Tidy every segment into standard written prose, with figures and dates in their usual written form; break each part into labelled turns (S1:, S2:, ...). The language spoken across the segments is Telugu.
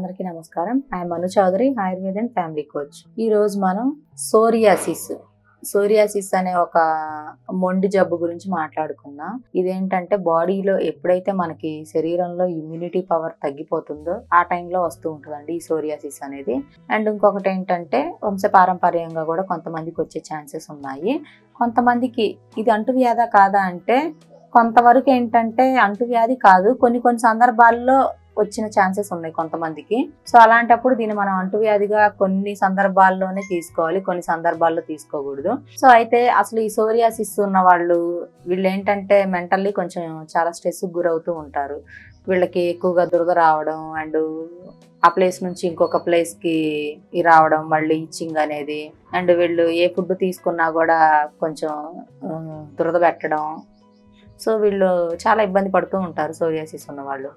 S1: అందరికీ నమస్కారం. I'm Manu Chaudhary, Ayurveda and family coach. ఈ రోజు మనం సోరియాసిస్ అనే ఒక మొండి జబ్బు గురించి మాట్లాడుకుందాం. ఇదేంటంటే బాడీలో ఎప్పుడైతే మనకి శరీరంలో ఇమ్యూనిటీ పవర్ తగ్గిపోతుందో ఆ టైంలో వస్తూ ఉంటుందండి ఈ సోరియాసిస్ అనేది. అండ్ ఇంకొకటి ఏంటంటే వంశపారంపర్యంగా కూడా కొంతమందికి వచ్చే ఛాన్సెస్ ఉన్నాయి. కొంతమందికి ఇది అంటువ్యాధా కాదా అంటే కొంతవరకు ఏంటంటే అంటువ్యాధి కాదు, కొన్ని సందర్భాల్లో వచ్చిన ఛాన్సెస్ ఉన్నాయి కొంతమందికి. సో అలాంటప్పుడు దీన్ని మనం అంటువ్యాధిగా కొన్ని సందర్భాల్లోనే తీసుకోవాలి, కొన్ని సందర్భాల్లో తీసుకోకూడదు. సో అయితే అసలు ఈ సోరియాసిస్ ఉన్న వీళ్ళు ఏంటంటే మెంటల్లీ కొంచెం చాలా స్ట్రెస్ గురవుతూ ఉంటారు. వీళ్ళకి ఎక్కువగా దురద రావడం అండ్ ఆ ప్లేస్ నుంచి ఇంకొక ప్లేస్కి రావడం, మళ్ళీ ఇచ్చింగ్ అనేది, అండ్ వీళ్ళు ఏ ఫుడ్ తీసుకున్నా కూడా కొంచెం దురద పెట్టడం. సో వీళ్ళు చాలా ఇబ్బంది పడుతూ ఉంటారు సోరియాసిస్ ఉన్నవాళ్ళు.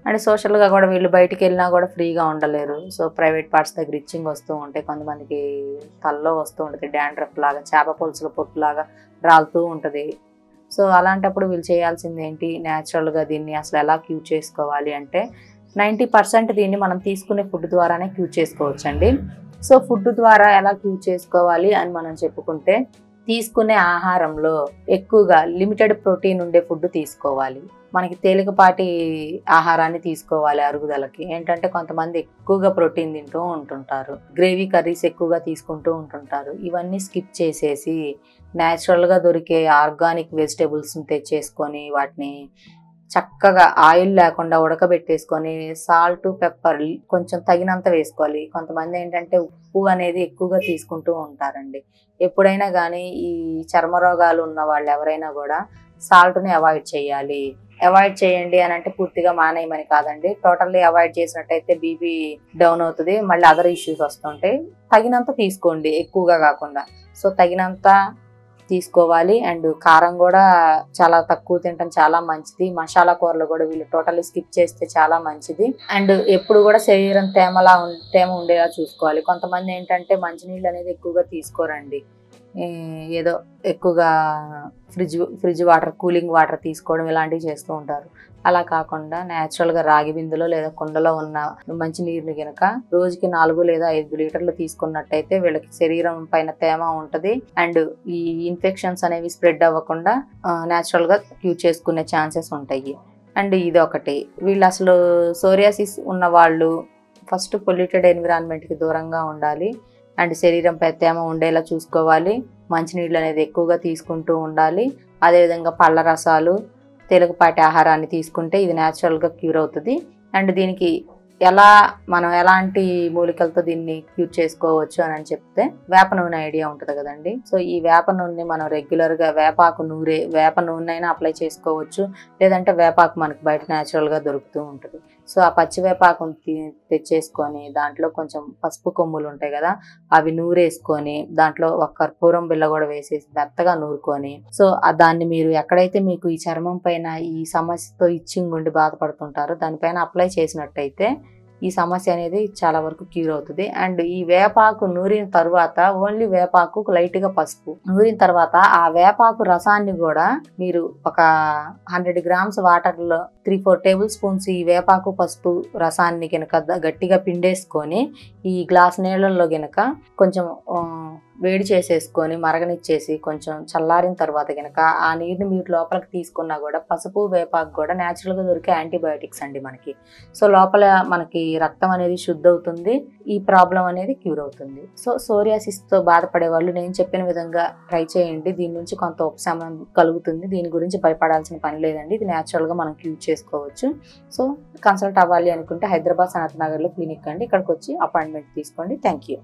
S1: అండ్ సోషల్గా కూడా వీళ్ళు బయటికి వెళ్ళినా కూడా ఫ్రీగా ఉండలేరు. సో ప్రైవేట్ పార్ట్స్ దగ్గర ఇచ్చింగ్ వస్తూ ఉంటాయి, కొంతమందికి తలలో వస్తూ ఉంటుంది, డాండ్రఫ్ లాగా, చేప పులుసుల పొట్టులాగా రాలుతూ ఉంటుంది. సో అలాంటప్పుడు వీళ్ళు చేయాల్సింది ఏంటి, న్యాచురల్గా దీన్ని అసలు ఎలా క్యూర్ చేసుకోవాలి అంటే 90% దీన్ని మనం తీసుకునే ఫుడ్ ద్వారానే క్యూర్ చేసుకోవచ్చండి. సో ఫుడ్ ద్వారా ఎలా క్యూర్ చేసుకోవాలి అని మనం చెప్పుకుంటే, తీసుకునే ఆహారంలో ఎక్కువగా లిమిటెడ్ ప్రోటీన్ ఉండే ఫుడ్ తీసుకోవాలి. మనకి తేలికపాటి ఆహారాన్ని తీసుకోవాలి అరుగుదలకి. ఏంటంటే కొంతమంది ఎక్కువగా ప్రోటీన్ తింటూ ఉంటుంటారు, గ్రేవీ కర్రీస్ ఎక్కువగా తీసుకుంటూ ఉంటుంటారు. ఇవన్నీ స్కిప్ చేసేసి న్యాచురల్గా దొరికే ఆర్గానిక్ వెజిటేబుల్స్ని తెచ్చేసుకొని వాటిని చక్కగా ఆయిల్ లేకుండా ఉడకబెట్టేసుకొని సాల్ట్ పెప్పర్ కొంచెం తగినంత వేసుకోవాలి. కొంతమంది ఏంటంటే ఉప్పు అనేది ఎక్కువగా తీసుకుంటూ ఉంటారండి. ఎప్పుడైనా కానీ ఈ చర్మ రోగాలు ఉన్న వాళ్ళు ఎవరైనా కూడా సాల్ట్ని అవాయిడ్ చేయాలి. అవాయిడ్ చేయండి అని అంటే పూర్తిగా మానేయమని కాదండి. టోటల్లీ అవాయిడ్ చేసినట్టయితే బీపీ డౌన్ అవుతుంది, మళ్ళీ అదర్ ఇష్యూస్ వస్తుంటాయి. తగినంత తీసుకోండి, ఎక్కువగా కాకుండా. సో తగినంత తీసుకోవాలి. అండ్ కారం కూడా చాలా తక్కువ తినడం చాలా మంచిది. మసాలా కూరలు కూడా వీళ్ళు టోటల్లీ స్కిప్ చేస్తే చాలా మంచిది. అండ్ ఎప్పుడు కూడా శరీరం తేమ ఉండేలా చూసుకోవాలి. కొంతమంది ఏంటంటే మంచినీళ్ళు అనేది ఎక్కువగా తీసుకోరండి, ఏదో ఎక్కువగా ఫ్రిడ్జ్ వాటర్, కూలింగ్ వాటర్ తీసుకోవడం ఇలాంటివి చేస్తూ ఉంటారు. అలా కాకుండా న్యాచురల్గా రాగి బిందులో లేదా కుండలో ఉన్న మంచి నీరుని కనుక రోజుకి 4 లేదా 5 లీటర్లు తీసుకున్నట్టయితే వీళ్ళకి శరీరం పైన తేమ ఉంటుంది. అండ్ ఈ ఇన్ఫెక్షన్స్ అనేవి స్ప్రెడ్ అవ్వకుండా న్యాచురల్గా క్యూర్ చేసుకునే ఛాన్సెస్ ఉంటాయి. అండ్ ఇది ఒకటి, వీళ్ళు అసలు సోరియాసిస్ ఉన్న వాళ్ళు ఫస్ట్ పొల్యూటెడ్ ఎన్విరాన్మెంట్కి దూరంగా ఉండాలి. అండ్ శరీరంపై తేమ ఉండేలా చూసుకోవాలి. మంచినీళ్ళు అనేది ఎక్కువగా తీసుకుంటూ ఉండాలి. అదేవిధంగా పళ్ళ రసాలు, తేలికపాటి ఆహారాన్ని తీసుకుంటే ఇది న్యాచురల్గా క్యూర్ అవుతుంది. అండ్ దీనికి మనం ఎలాంటి మూలికలతో దీన్ని క్యూర్ చేసుకోవచ్చు అని చెప్తే, వేప నూనె ఐడియా ఉంటుంది కదండి. సో ఈ వేప నూనెని మనం రెగ్యులర్గా వేప నూనె అయినా అప్లై చేసుకోవచ్చు, లేదంటే వేపాకు మనకు బయట న్యాచురల్గా దొరుకుతూ ఉంటుంది. సో ఆ పచ్చి వేపాకుని తెచ్చేసుకొని దాంట్లో కొంచెం పసుపు కొమ్ములు ఉంటాయి కదా, అవి నూరేసుకొని దాంట్లో ఒక కర్పూరం బిళ్ళ కూడా వేసేసి మెత్తగా నూరుకొని, సో దాన్ని మీరు ఎక్కడైతే మీకు ఈ చర్మం పైన ఈ సమస్యతో ఇచ్చింగ్ ఉండి బాధపడుతుంటారో దానిపైన అప్లై చేసినట్టయితే ఈ సమస్య అనేది చాలా వరకు క్యూర్ అవుతుంది. అండ్ ఈ వేపాకు నూరిన తర్వాత ఓన్లీ వేపాకు లైట్గా పసుపు నూరిన తర్వాత ఆ వేపాకు రసాన్ని కూడా మీరు ఒక 100 grams వాటర్లో 3-4 టేబుల్ స్పూన్స్ ఈ వేపాకు పసుపు రసాన్ని కనుక గట్టిగా పిండేసుకొని ఈ గ్లాస్ నీళ్ళల్లో కనుక కొంచెం వేడి చేసేసుకొని మరగనిచ్చేసి కొంచెం చల్లారిన తర్వాత కనుక ఆ నీరుని మీరు లోపలికి తీసుకున్నా కూడా, పసుపు వేపాకు కూడా న్యాచురల్గా దొరికే యాంటీబయాటిక్స్ అండి మనకి. సో లోపల మనకి రక్తం అనేది శుద్ధి అవుతుంది, ఈ ప్రాబ్లం అనేది క్యూర్ అవుతుంది. సో సోరియాసిస్తో బాధపడే వాళ్ళు నేను చెప్పిన విధంగా ట్రై చేయండి, దీని నుంచి కొంత ఉపశమనం కలుగుతుంది. దీని గురించి భయపడాల్సిన పని లేదండి, ఇది న్యాచురల్గా మనం క్యూర్ చేసుకోవచ్చు. సో కన్సల్ట్ అవ్వాలి అనుకుంటే హైదరాబాద్ సనత్ నగర్లో క్లినిక్ అండి, ఇక్కడికి వచ్చి అపాయింట్మెంట్ తీసుకోండి. Thank you.